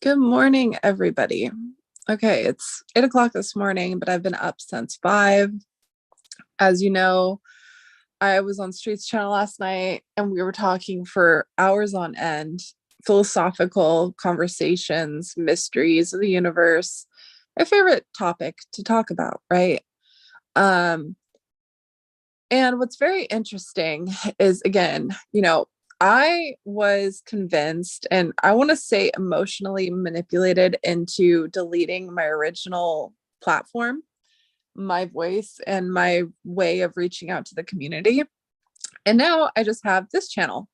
Good morning, everybody. Okay, it's 8 o'clock this morning, but I've been up since 5. As you know, I was on Streets Channel last night and we were talking for hours on end, philosophical conversations, mysteries of the universe, my favorite topic to talk about, right? Um, and what's very interesting is, again, I was convinced and I want to say emotionally manipulated into deleting my original platform, my voice, and my way of reaching out to the community. And now I just have this channel,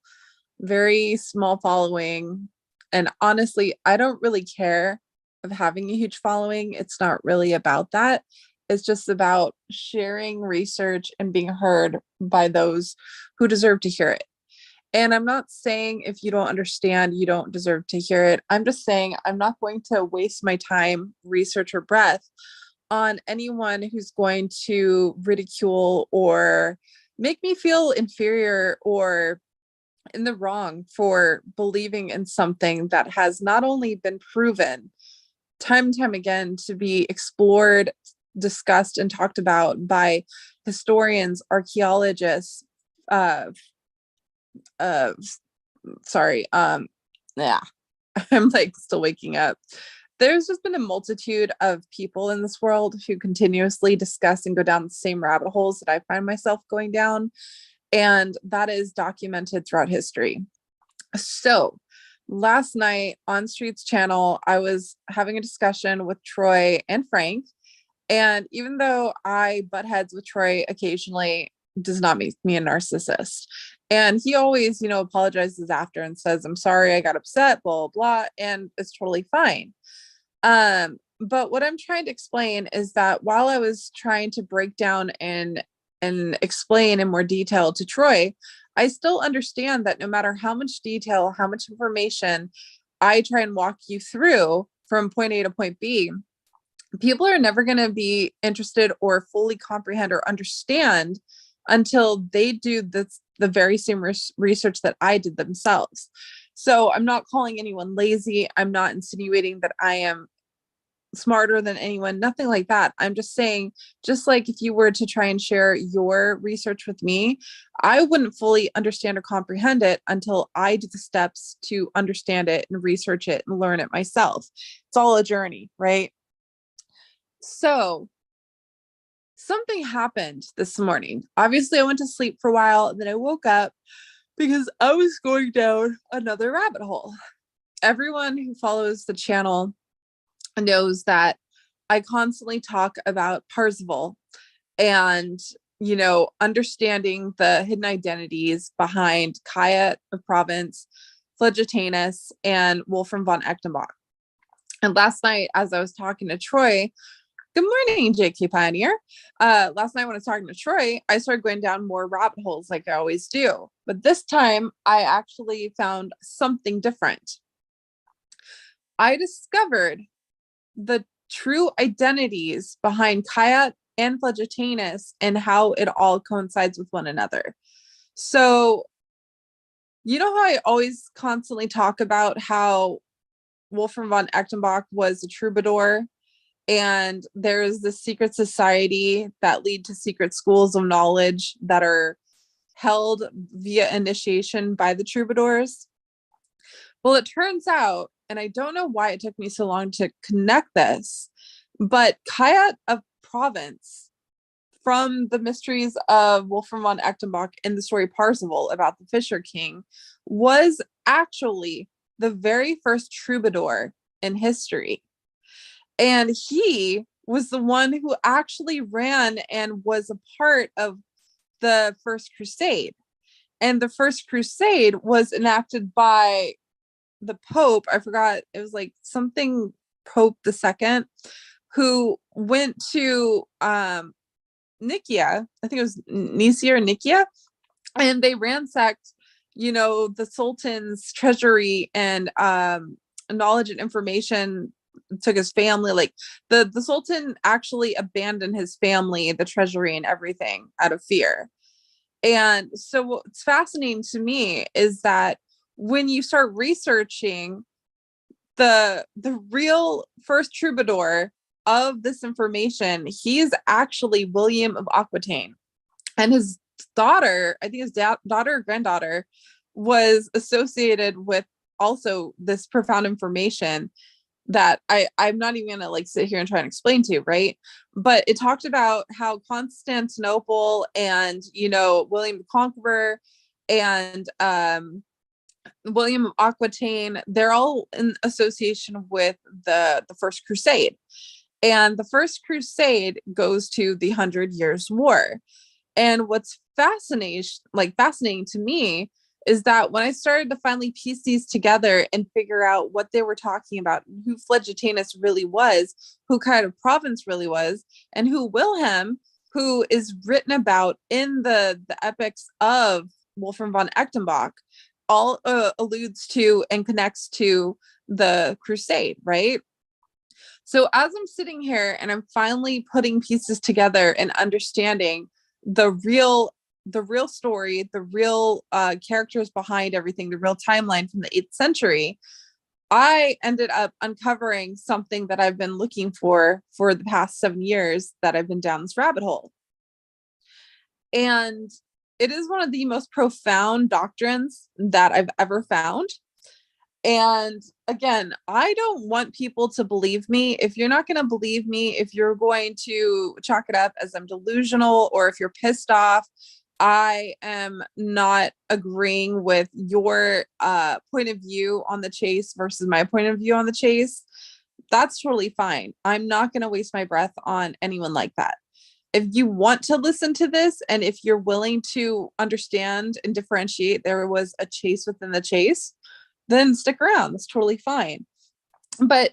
very small following. And honestly, I don't really care of having a huge following. It's not really about that. It's just about sharing research and being heard by those who deserve to hear it. And I'm not saying if you don't understand, you don't deserve to hear it. I'm just saying I'm not going to waste my time, research, or breath on anyone who's going to ridicule or make me feel inferior or in the wrong for believing in something that has not only been proven time and time again to be explored, discussed, and talked about by historians, archaeologists, uh, uh, sorry, yeah, I'm like still waking up. There's just been a multitude of people in this world who continuously discuss and go down the same rabbit holes that I find myself going down. And that is documented throughout history. So last night on Streets Channel, I was having a discussion with Troy and Frank. And even though I butt heads with Troy occasionally, does not make me a narcissist. And he always, apologizes after and says, I'm sorry, I got upset, blah, blah, blah. And it's totally fine. But what I'm trying to explain is that while I was trying to break down and explain in more detail to Troy, I still understand that no matter how much detail, how much information I try and walk you through from point A to point B, people are never going to be interested or fully comprehend or understand until they do the very same research that I did themselves. So I'm not calling anyone lazy. I'm not insinuating that I am smarter than anyone, nothing like that. I'm just saying, just like if you were to try and share your research with me, I wouldn't fully understand or comprehend it until I do the steps to understand it and research it and learn it myself. It's all a journey, right? So something happened this morning. Obviously, I went to sleep for a while, and then I woke up because I was going down another rabbit hole. Everyone who follows the channel knows that I constantly talk about Parzival and, understanding the hidden identities behind Kaya of Provence, Flegetanus, and Wolfram von Eckenbach. And last night, as I was talking to Troy, good morning, JQ Pioneer. Last night when I was talking to Troy, I started going down more rabbit holes like I always do. But this time, I actually found something different. I discovered the true identities behind Kayat and Flegetanus and how it all coincides with one another. So, you know how I always constantly talk about how Wolfram von Eckenbach was a troubadour, and there's the secret society that lead to secret schools of knowledge that are held via initiation by the troubadours? Well, it turns out, and I don't know why it took me so long to connect this, but Kayat of Provence, from the mysteries of Wolfram von Eckenbach in the story Parzival about the Fisher King, was actually the very first troubadour in history. And he was the one who actually ran and was a part of the First Crusade. And the First Crusade was enacted by the Pope. I forgot, it was like something Pope the Second, who went to Nicaea. I think it was Nicaea or Nicaea, and they ransacked, the Sultan's treasury and knowledge and information. Took his family, like the Sultan actually abandoned his family, the treasury, and everything out of fear. And so what's fascinating to me is that when you start researching the real first troubadour of this information, he is actually William of Aquitaine. And his daughter, I think his daughter or granddaughter, was associated with also this profound information that I'm not even gonna like sit here and try and explain to you, right? But it talked about how Constantinople and, you know, William the Conqueror and William of Aquitaine, they're all in association with the First Crusade. And the First Crusade goes to the 100 Years' War. And what's fascinating to me is that when I started to finally piece these together and figure out what they were talking about, who Flegitanus really was, who kind of province really was, and who Wilhelm, who is written about in the epics of Wolfram von Echtenbach, all alludes to and connects to the Crusade, right? So as I'm sitting here and I'm finally putting pieces together and understanding the real story, the real characters behind everything, the real timeline from the 8th century, I ended up uncovering something that I've been looking for the past 7 years that I've been down this rabbit hole. And it is one of the most profound doctrines that I've ever found. And again, I don't want people to believe me. If you're not going to believe me, if you're going to chalk it up as I'm delusional, or if you're pissed off, I am not agreeing with your point of view on the chase versus my point of view on the chase, that's totally fine. I'm not going to waste my breath on anyone like that. If you want to listen to this, and if you're willing to understand and differentiate there was a chase within the chase, then stick around. That's totally fine. But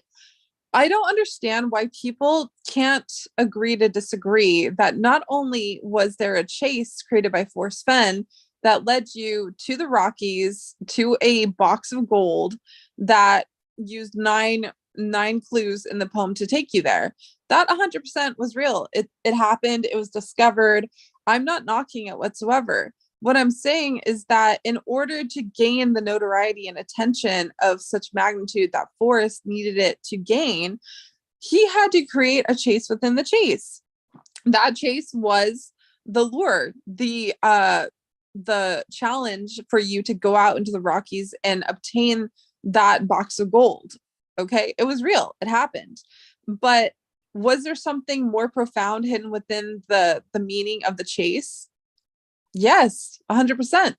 I don't understand why people can't agree to disagree that not only was there a chase created by Forrest Fenn that led you to the Rockies, to a box of gold that used nine clues in the poem to take you there. That 100% was real. It happened. It was discovered. I'm not knocking it whatsoever. What I'm saying is that in order to gain the notoriety and attention of such magnitude that Forrest needed it to gain, he had to create a chase within the chase. That chase was the lure, the challenge for you to go out into the Rockies and obtain that box of gold. Okay, it was real. It happened. But was there something more profound hidden within the meaning of the chase? Yes, 100%.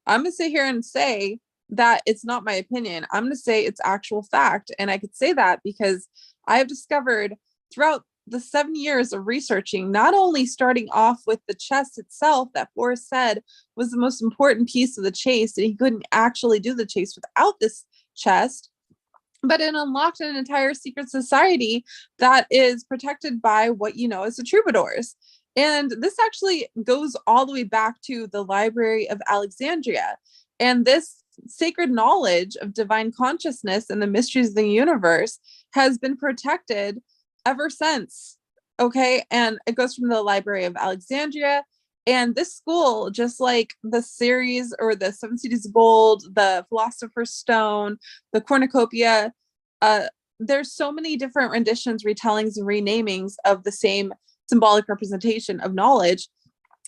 I'm going to sit here and say that it's not my opinion. I'm going to say it's actual fact. And I could say that because I have discovered throughout the 7 years of researching, not only starting off with the chest itself that Forrest said was the most important piece of the chase, and he couldn't actually do the chase without this chest, but it unlocked an entire secret society that is protected by what you know as the troubadours. And this actually goes all the way back to the Library of Alexandria. And this sacred knowledge of divine consciousness and the mysteries of the universe has been protected ever since. Okay. And it goes from the Library of Alexandria. And this school, just like the series or the Seven Cities of Gold, the Philosopher's Stone, the Cornucopia, there's so many different renditions, retellings, and renamings of the same symbolic representation of knowledge.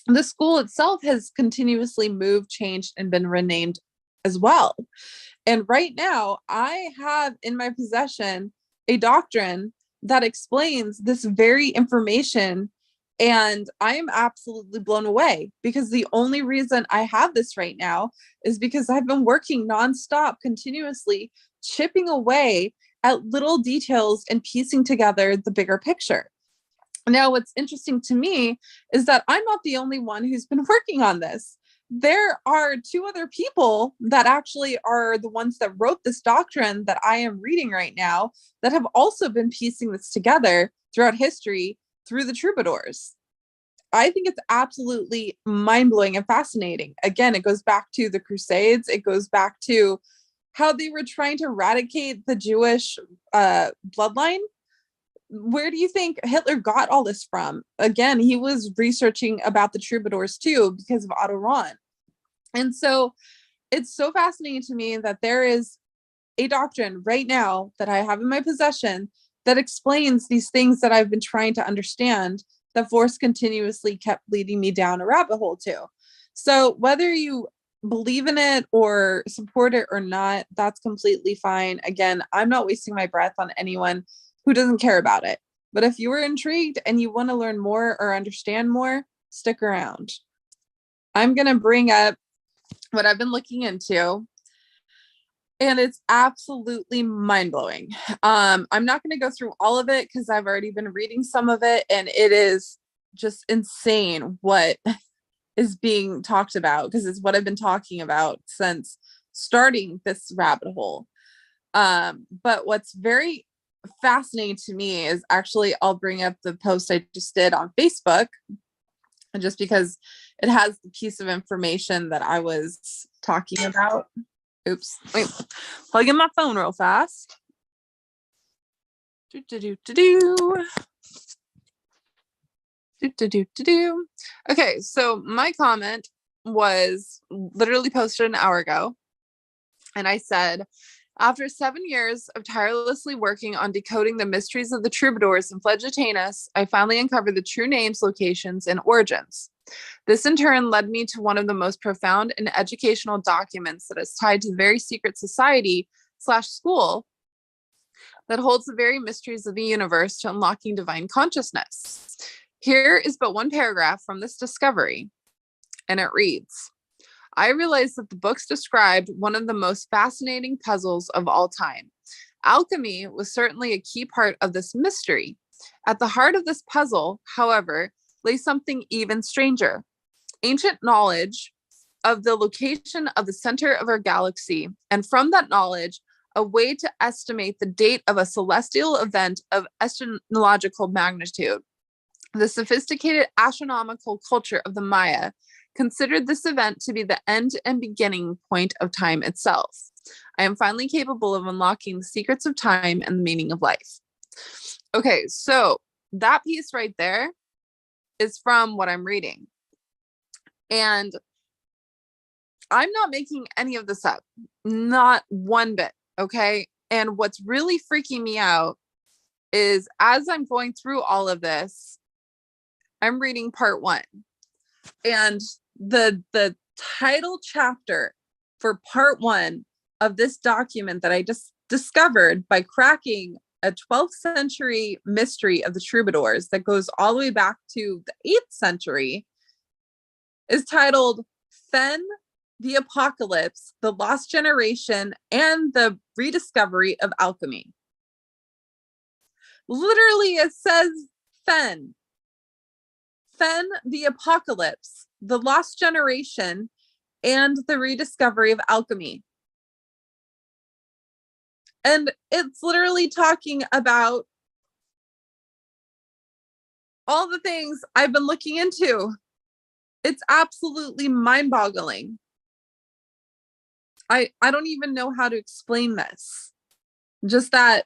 The school itself has continuously moved, changed, and been renamed as well. And right now, I have in my possession a doctrine that explains this very information. And I am absolutely blown away because the only reason I have this right now is because I've been working nonstop, continuously chipping away at little details and piecing together the bigger picture. Now, what's interesting to me is that I'm not the only one who's been working on this. There are 2 other people that actually are the ones that wrote this doctrine that I am reading right now that have also been piecing this together throughout history through the troubadours. I think it's absolutely mind-blowing and fascinating. Again, it goes back to the Crusades. It goes back to how they were trying to eradicate the Jewish bloodline. Where do you think Hitler got all this from? Again, he was researching about the troubadours too because of Otto Rahn. And so it's so fascinating to me that there is a doctrine right now that I have in my possession that explains these things that I've been trying to understand, that Forrest continuously kept leading me down a rabbit hole to. So whether you believe in it or support it or not, that's completely fine. Again, I'm not wasting my breath on anyone who doesn't care about it. But if you were intrigued and you want to learn more or understand more, stick around. I'm going to bring up what I've been looking into, and it's absolutely mind-blowing. I'm not going to go through all of it because I've already been reading some of it, and it is just insane what is being talked about, because it's what I've been talking about since starting this rabbit hole. But what's very fascinating to me is, actually, I'll bring up the post I just did on Facebook, just because it has the piece of information that I was talking about. Oops, wait, plug in my phone real fast. Okay, so my comment was literally posted an hour ago, and I said, after 7 years of tirelessly working on decoding the mysteries of the troubadours and Flegitanus, I finally uncovered the true names, locations, and origins. This in turn led me to one of the most profound and educational documents that is tied to the very secret society / school that holds the very mysteries of the universe to unlocking divine consciousness. Here is but one paragraph from this discovery, and it reads, I realized that the books described one of the most fascinating puzzles of all time. Alchemy was certainly a key part of this mystery. At the heart of this puzzle, however, lay something even stranger. Ancient knowledge of the location of the center of our galaxy, and from that knowledge, a way to estimate the date of a celestial event of astronomical magnitude. The sophisticated astronomical culture of the Maya considered this event to be the end and beginning point of time itself. I am finally capable of unlocking the secrets of time and the meaning of life. Okay, so that piece right there is from what I'm reading. And I'm not making any of this up, not one bit, okay? And what's really freaking me out is, as I'm going through all of this, I'm reading part 1. And the title chapter for part 1 of this document that I just discovered by cracking a 12th century mystery of the troubadours that goes all the way back to the 8th century is titled Fenn, the Apocalypse, the Lost Generation, and the Rediscovery of Alchemy. Literally, it says Fenn, the Apocalypse, the Lost Generation, and the Rediscovery of Alchemy. And it's literally talking about all the things I've been looking into. It's absolutely mind-boggling. I don't even know how to explain this. Just that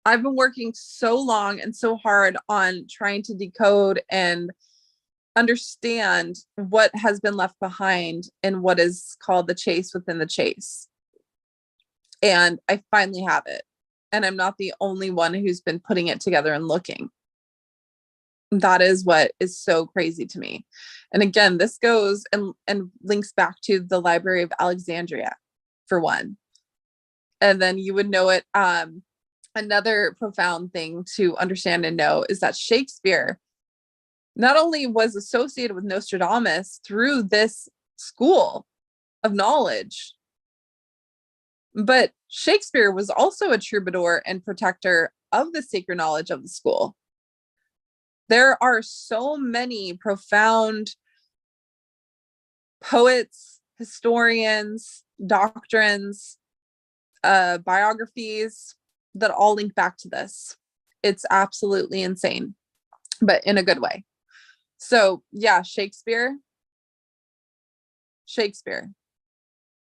I've been working so long and so hard on trying to decode and understand what has been left behind in what is called the chase within the chase. And I finally have it. And I'm not the only one who's been putting it together and looking. That is what is so crazy to me. And again, this goes and links back to the Library of Alexandria, for one. And then you would know it. Another profound thing to understand and know is that Shakespeare not only was associated with Nostradamus through this school of knowledge, but Shakespeare was also a troubadour and protector of the sacred knowledge of the school. There are so many profound poets, historians, doctrines, biographies that all link back to this. It's absolutely insane, but in a good way. So yeah, Shakespeare,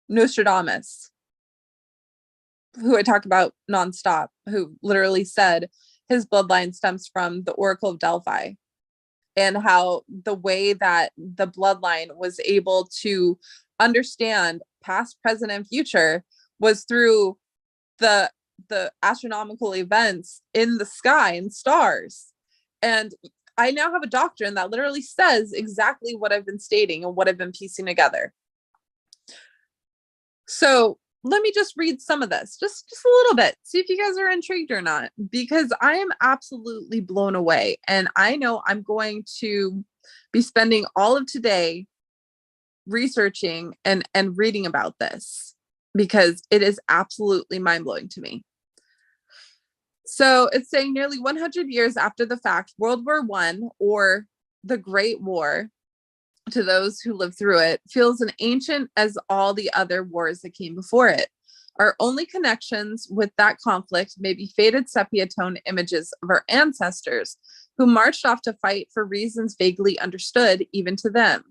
Nostradamus, who I talk about nonstop, who literally said his bloodline stems from the Oracle of Delphi, and how the way that the bloodline was able to understand past, present, and future was through the astronomical events in the sky and stars. And I now have a doctrine that literally says exactly what I've been stating and what I've been piecing together. So let me just read some of this, just a little bit, see if you guys are intrigued or not, because I am absolutely blown away. And I know I'm going to be spending all of today researching and reading about this, because it is absolutely mind-blowing to me. So it's saying nearly 100 years after the fact, World War I, or the Great War, to those who lived through it, feels as ancient as all the other wars that came before it. Our only connections with that conflict may be faded sepia tone images of our ancestors who marched off to fight for reasons vaguely understood even to them.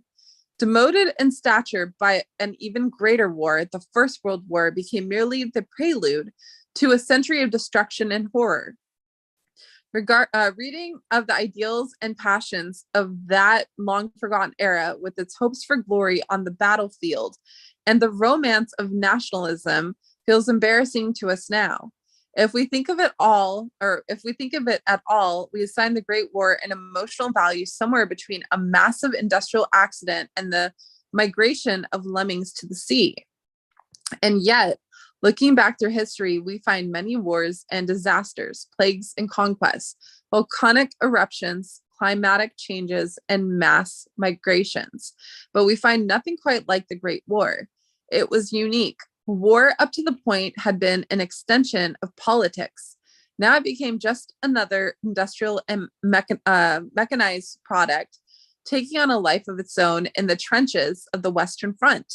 Demoted in stature by an even greater war, the First World War became merely the prelude to a century of destruction and horror. Reading of the ideals and passions of that long forgotten era, with its hopes for glory on the battlefield and the romance of nationalism, feels embarrassing to us now. If we think of it at all, we assign the Great War an emotional value somewhere between a massive industrial accident and the migration of lemmings to the sea. And yet, looking back through history, we find many wars and disasters, plagues and conquests, volcanic eruptions, climatic changes, and mass migrations. But we find nothing quite like the Great War. It was unique. War, up to the point, had been an extension of politics. Now it became just another industrial and mechanized product, taking on a life of its own in the trenches of the Western Front.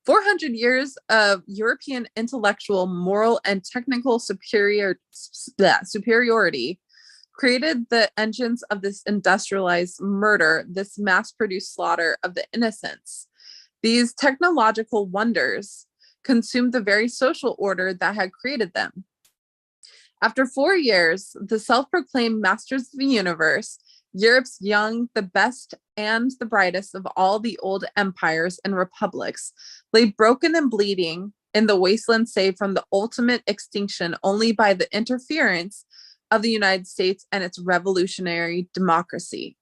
400 years of European intellectual, moral, and technical superiority created the engines of this industrialized murder, this mass-produced slaughter of the innocents. These technological wonders consumed the very social order that had created them. After 4 years, the self-proclaimed masters of the universe, Europe's young, the best, and the brightest of all the old empires and republics, lay broken and bleeding in the wasteland, saved from the ultimate extinction only by the interference of the United States and its revolutionary democracy.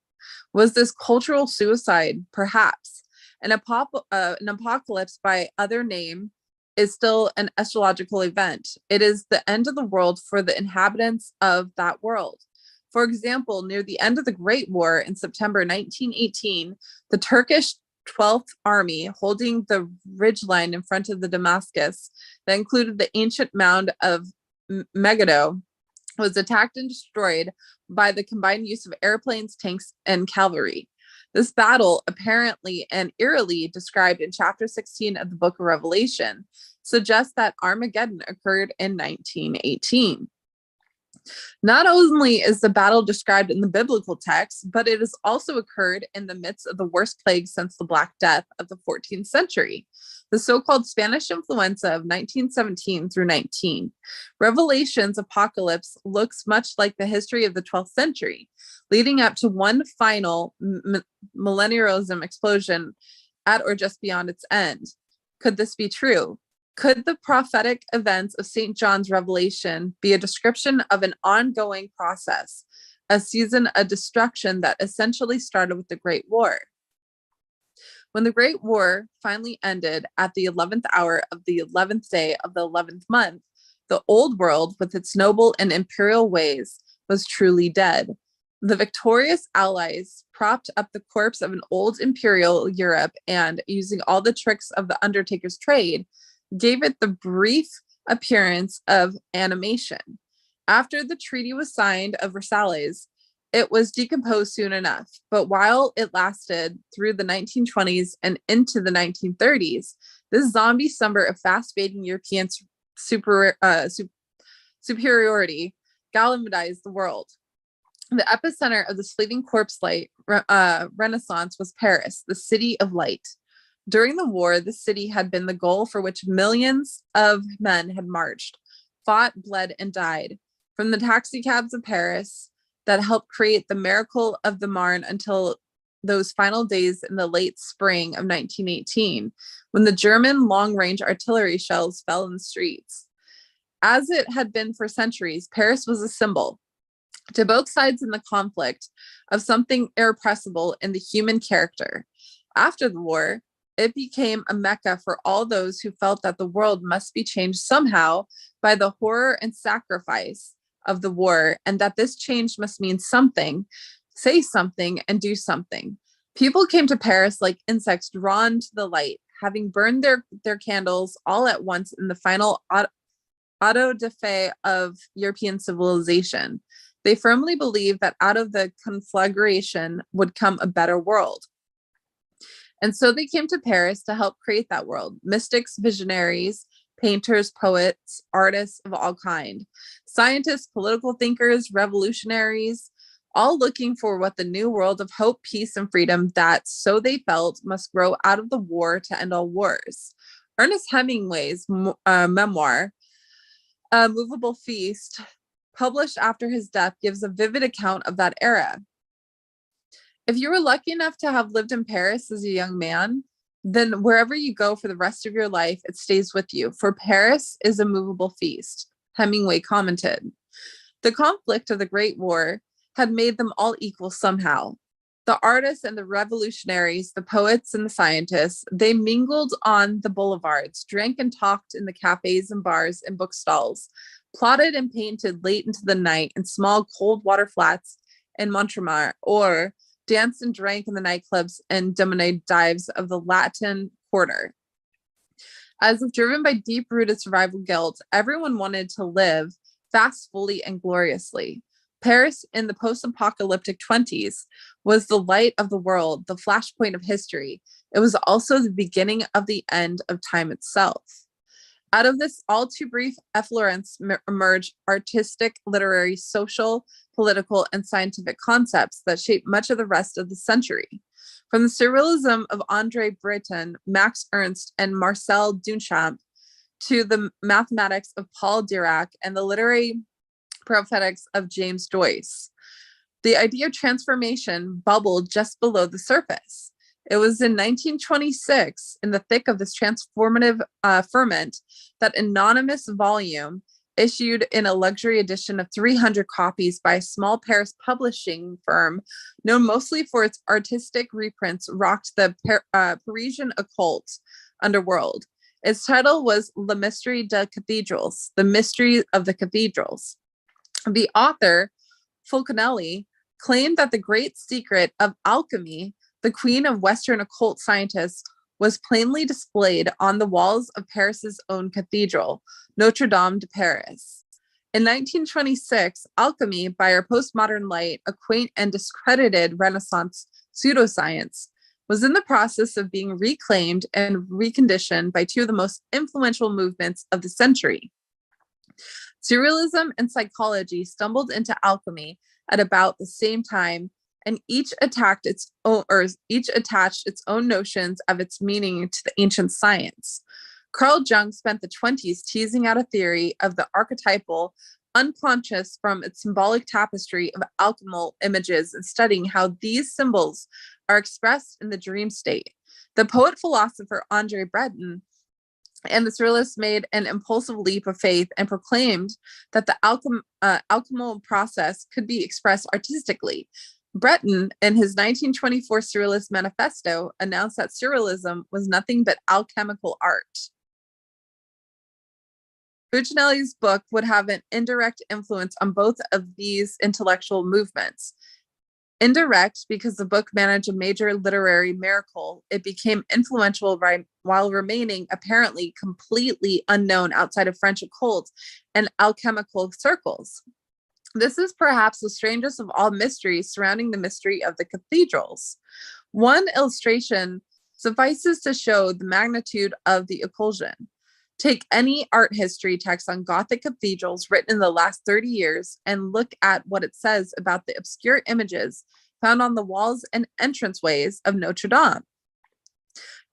Was this cultural suicide? Perhaps. An apocalypse by other name is still an astrological event. It is the end of the world for the inhabitants of that world. For example, near the end of the Great War in September 1918, the Turkish 12th Army, holding the ridgeline in front of the Damascus that included the ancient mound of Megiddo, was attacked and destroyed by the combined use of airplanes, tanks, and cavalry. This battle, apparently and eerily described in chapter 16 of the book of Revelation, suggests that Armageddon occurred in 1918. Not only is the battle described in the biblical text, but it has also occurred in the midst of the worst plague since the Black Death of the 14th century, the so-called Spanish influenza of 1917 through 19. Revelation's apocalypse looks much like the history of the 12th century, leading up to one final millennialism explosion at or just beyond its end. Could this be true? Could the prophetic events of St. John's Revelation be a description of an ongoing process, a season of destruction that essentially started with the Great War? When the Great War finally ended at the 11th hour of the 11th day of the 11th month, the old world, with its noble and imperial ways, was truly dead. The victorious allies propped up the corpse of an old imperial Europe and, using all the tricks of the undertaker's trade, gave it the brief appearance of animation. After the treaty was signed of Versailles, it was decomposed soon enough. But while it lasted through the 1920s and into the 1930s, this zombie summer of fast-fading European superiority galvanized the world. The epicenter of this fleeting corpse light renaissance was Paris, the city of light. During the war, the city had been the goal for which millions of men had marched, fought, bled, and died. From the taxicabs of Paris that helped create the miracle of the Marne until those final days in the late spring of 1918, when the German long-range artillery shells fell in the streets. As it had been for centuries, Paris was a symbol to both sides in the conflict of something irrepressible in the human character. After the war, it became a mecca for all those who felt that the world must be changed somehow by the horror and sacrifice of the war, and that this change must mean something, say something, and do something. People came to Paris like insects drawn to the light, having burned their candles all at once in the final auto da fe of European civilization. They firmly believed that out of the conflagration would come a better world. And so they came to Paris to help create that world. Mystics, visionaries, painters, poets, artists of all kind, scientists, political thinkers, revolutionaries, all looking for what the new world of hope, peace, and freedom that, so they felt, must grow out of the war to end all wars. Ernest Hemingway's memoir, A Movable Feast, published after his death, gives a vivid account of that era. If you were lucky enough to have lived in Paris as a young man, then wherever you go for the rest of your life, it stays with you. For Paris is a movable feast, Hemingway commented. The conflict of the Great War had made them all equal somehow. The artists and the revolutionaries, the poets and the scientists, they mingled on the boulevards, drank and talked in the cafes and bars and bookstalls, plotted and painted late into the night in small cold water flats in Montmartre, or danced and drank in the nightclubs and dominated dives of the Latin Quarter. As if driven by deep-rooted survival guilt, everyone wanted to live fast, fully, and gloriously. Paris in the post-apocalyptic 20s was the light of the world, the flashpoint of history. It was also the beginning of the end of time itself. Out of this all too brief efflorescence emerged artistic, literary, social, political, and scientific concepts that shaped much of the rest of the century. From the surrealism of André Breton, Max Ernst, and Marcel Duchamp, to the mathematics of Paul Dirac and the literary prophetics of James Joyce, the idea of transformation bubbled just below the surface. It was in 1926, in the thick of this transformative ferment, that anonymous volume, issued in a luxury edition of 300 copies by a small Paris publishing firm, known mostly for its artistic reprints, rocked the Parisian occult underworld. Its title was Le Mystère des Cathedrals, The Mystery of the Cathedrals. The author, Fulcanelli, claimed that the great secret of alchemy, the queen of Western occult scientists, was plainly displayed on the walls of Paris's own cathedral, Notre Dame de Paris. In 1926, alchemy, by our postmodern light, a quaint and discredited Renaissance pseudoscience, was in the process of being reclaimed and reconditioned by two of the most influential movements of the century. Surrealism and psychology stumbled into alchemy at about the same time, and each attached its own notions of its meaning to the ancient science. Carl Jung spent the 20s teasing out a theory of the archetypal unconscious from its symbolic tapestry of alchemical images and studying how these symbols are expressed in the dream state. The poet-philosopher André Breton and the surrealists made an impulsive leap of faith and proclaimed that the alchemical process could be expressed artistically. Breton, in his 1924 Surrealist Manifesto, announced that surrealism was nothing but alchemical art. Fulcanelli's book would have an indirect influence on both of these intellectual movements. Indirect, because the book managed a major literary miracle, it became influential while remaining apparently completely unknown outside of French occult and alchemical circles. This is perhaps the strangest of all mysteries surrounding the mystery of the cathedrals. One illustration suffices to show the magnitude of the occultation. Take any art history text on Gothic cathedrals written in the last 30 years and look at what it says about the obscure images found on the walls and entranceways of Notre Dame.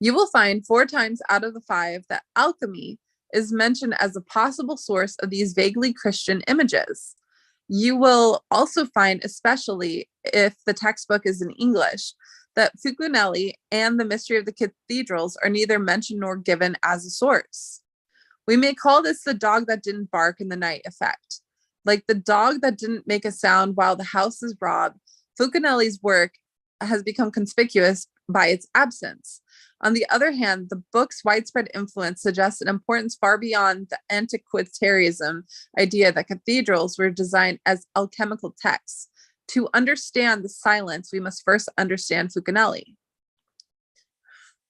You will find 4 times out of the 5 that alchemy is mentioned as a possible source of these vaguely Christian images. You will also find, especially if the textbook is in English, that Fukunelli and the mystery of the cathedrals are neither mentioned nor given as a source. We may call this the dog that didn't bark in the night effect. Like the dog that didn't make a sound while the house is robbed, Fukunelli's work has become conspicuous by its absence. On the other hand, the book's widespread influence suggests an importance far beyond the antiquitarianism idea that cathedrals were designed as alchemical texts. To understand the silence, we must first understand Fukunelli.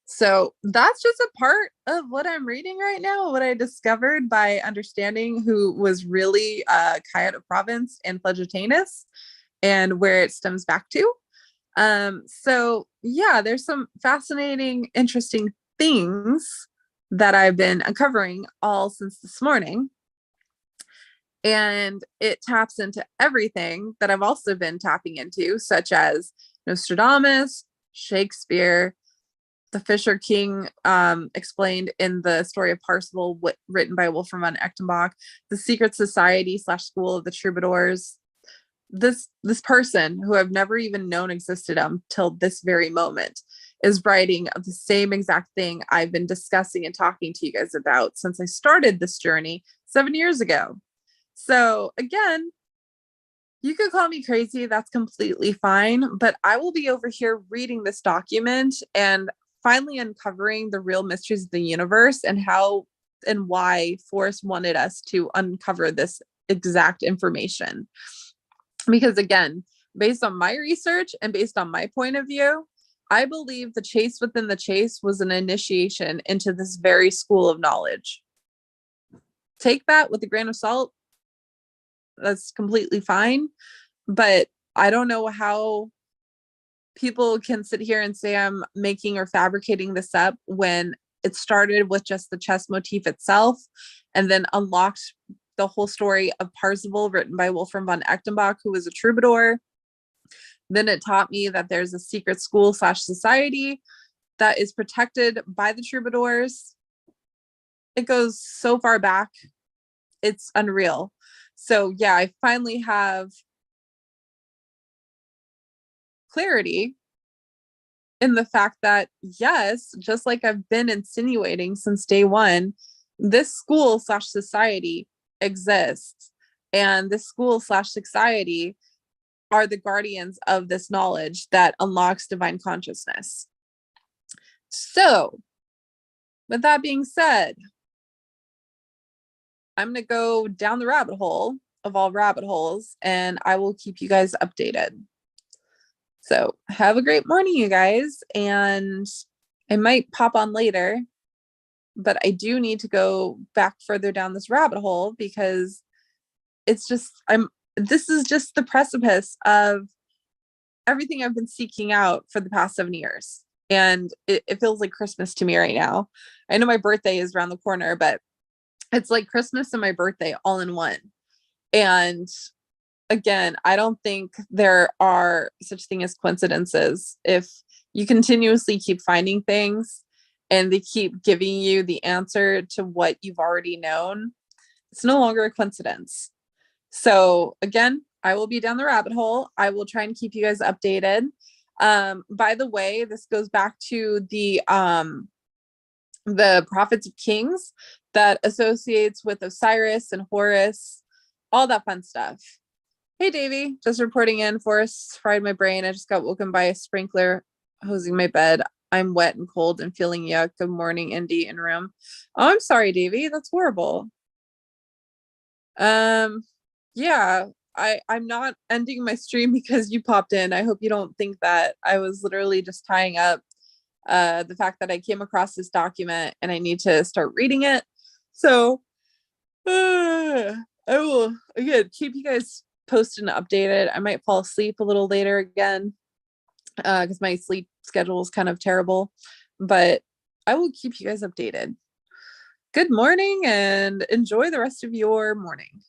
So that's just a part of what I'm reading right now, what I discovered by understanding who was really Coyote Province and Flegetanus and where it stems back to. So yeah, there's some fascinating, interesting things that I've been uncovering all since this morning. And it taps into everything that I've also been tapping into, such as Nostradamus, Shakespeare, the Fisher King explained in the story of Parzival, written by Wolfram von Echtenbach, the secret society / school of the troubadours. This person who I've never even known existed until this very moment is writing the same exact thing I've been discussing and talking to you guys about since I started this journey 7 years ago. So again, you could call me crazy. That's completely fine. But I will be over here reading this document and finally uncovering the real mysteries of the universe and how and why Forrest wanted us to uncover this exact information. Because again, based on my research and based on my point of view, I believe the chase within the chase was an initiation into this very school of knowledge. Take that with a grain of salt. That's completely fine. But I don't know how people can sit here and say I'm making or fabricating this up when it started with just the chess motif itself and then unlocked the whole story of Parzival, written by Wolfram von Echtenbach, who was a troubadour. Then it taught me that there's a secret school / society that is protected by the troubadours. It goes so far back. It's unreal. So yeah, I finally have clarity in the fact that yes, just like I've been insinuating since day one, this school / society exists, and this school / society are the guardians of this knowledge that unlocks divine consciousness. So with that being said, I'm going to go down the rabbit hole of all rabbit holes, and I will keep you guys updated. So have a great morning, you guys. And I might pop on later, but I do need to go back further down this rabbit hole because it's just, this is just the precipice of everything I've been seeking out for the past 7 years. And it feels like Christmas to me right now. I know my birthday is around the corner, but it's like Christmas and my birthday all in one. And again, I don't think there are such thing as coincidences. If you continuously keep finding things and they keep giving you the answer to what you've already known, it's no longer a coincidence. So again, I will be down the rabbit hole. I will try and keep you guys updated. By the way, this goes back to the prophets of kings that associates with Osiris and Horus, all that fun stuff. Hey, Davey, just reporting in. Forrest fried my brain. I just got woken by a sprinkler hosing my bed. I'm wet and cold and feeling yuck. Good morning, Indy in room. Oh, I'm sorry, Davey. That's horrible. Yeah, I'm not ending my stream because you popped in. I hope you don't think that. I was literally just tying up the fact that I came across this document and I need to start reading it. So I will again keep you guys posted and updated. I might fall asleep a little later again because my sleep schedule is kind of terrible, but I will keep you guys updated. Good morning and enjoy the rest of your morning.